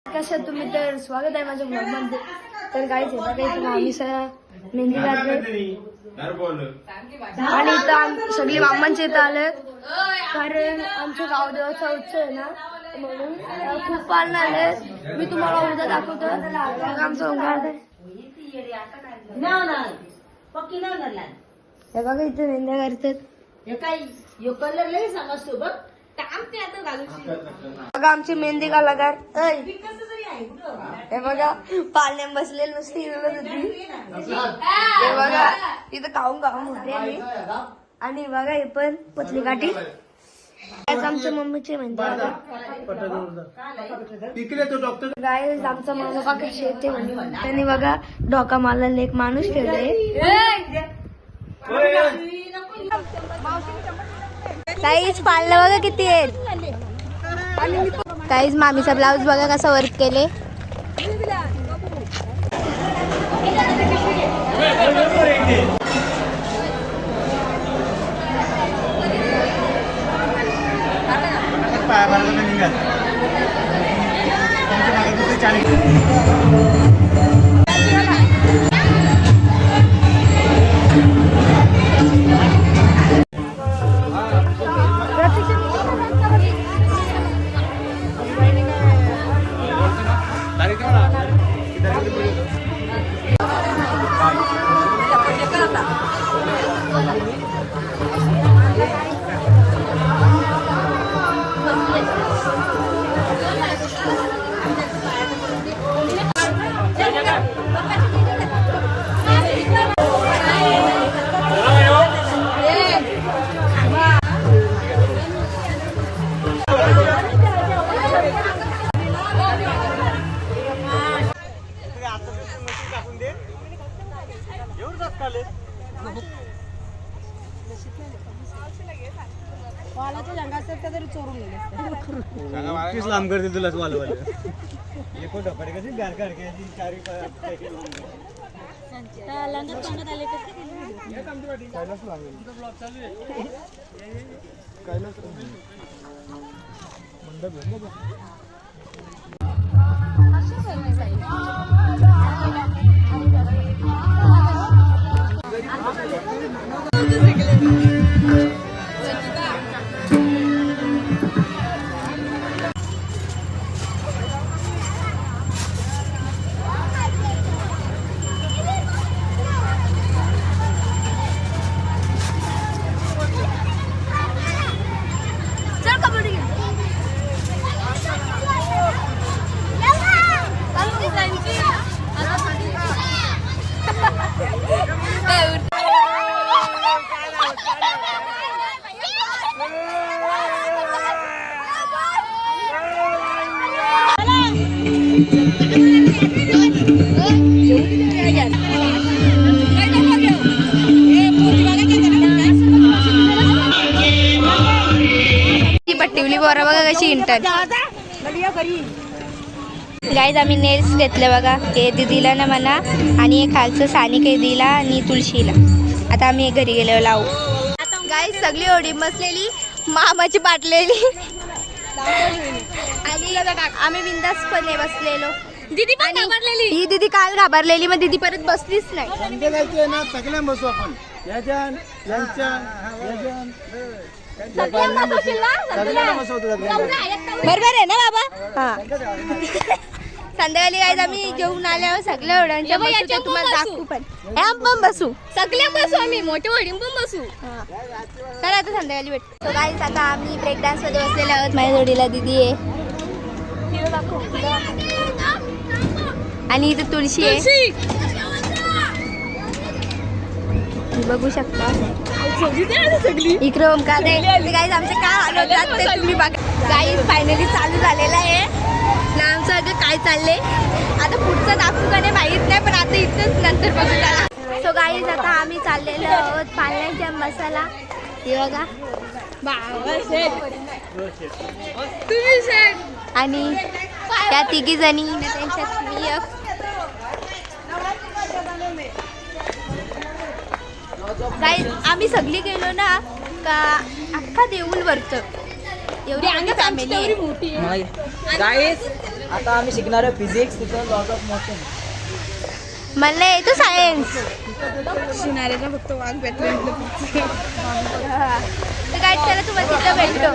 कशा तुम्ही तर स्वागत आहे माझ्या ब्लॉगमध्ये. तर काहीच आहे काही तुम्ही आम्ही मेहंदी काढले आणि इथं सगळे मामांचे इथं आले कारण आमच्या गावदेवाचा उत्सव आहे ना म्हणून खूप पाळणं आले. मी तुम्हाला उद्या दाखवतो आमचं उघड हे बघा इथे मेहंद्या करतात. बघा आमची मेहंदी कलाकार हे बघा पाळण्यात बसलेली नुसती हिरवत होती. हे बघा तिथं खाऊन मोठे आली आणि बघा हे पण पतली काठी आमच्या मम्मीचे मेहंदी गाय आमचा मामा बघा कशी येते म्हणून त्यांनी बघा डोका मारलेला एक माणूस ठेवले. काहीच पाळलं बघा किती आहेत. काहीच मामीचा ब्लाऊज बघा कसा वर्क केले. लांब करते तुला वालवाले एक डोपारी कशी गार काढायची चारी पट्टीवली बोरा बघा कशी इंटर. गाईज आम्ही नेल्स घेतले बघा हे दीदीला ना म्हणा आणि हे खालचं सानिक दिला आणि तुळशीला. आता आम्ही घरी गेलो लावू. गाईज सगळी ओढी बसलेली मामाची पाटलेली आणि आम्ही बिंदासपणे बसलेलो. दीदी पण घाबरलेली. ही दीदी काल घाबरलेली मग दीदी परत बसलीच नाही. सगळ्या बसू आपण बरोबर आहे ना बाबा. हा संध्याकाळी काय आम्ही जेवून आल्यावर सगळ्या ओढ्यांच्या बसू तुम्हाला दाखवू पण पण बसू सगळ्या बसू आम्ही मोठे ओढीन पण बसू. चला आता संध्याकाळी भेटतो. गाईज आता आम्ही ब्रेक डान्स मध्ये बसलेले आहोत. माझ्या जोडीला दीदी आहे आणि इथं तुळशी आहे बघू शकता. इकडे ओमकार गाईज आमचे काय हलवतात ते तुम्ही बघा. गाईज फायनली चालू झालेला आहे ना आमचं अगं काय चाललंय आता पुढचं दाखवू का नाही माहीत नाही पण आता इथंच नंतर बघू त्याला. सो गाईज आता आम्ही चाललेलो आहोत पाळण्याच्या मसाला. हे बघा आणि त्या तिघी जणी त्यांच्यात मी गाईज आम्ही सगळी गेलो ना का अख्खा देऊळ वरतं एवढी आम्ही फॅमिली गाईज आता आम्ही शिकणार आहे फिजिक्स, तिथं लॉज ऑफ मोशन. मला येतो सायन्स. शिनारेला फक्त वाघ भेटले. तर काय चला तुम्हाला तिथं भेटतो.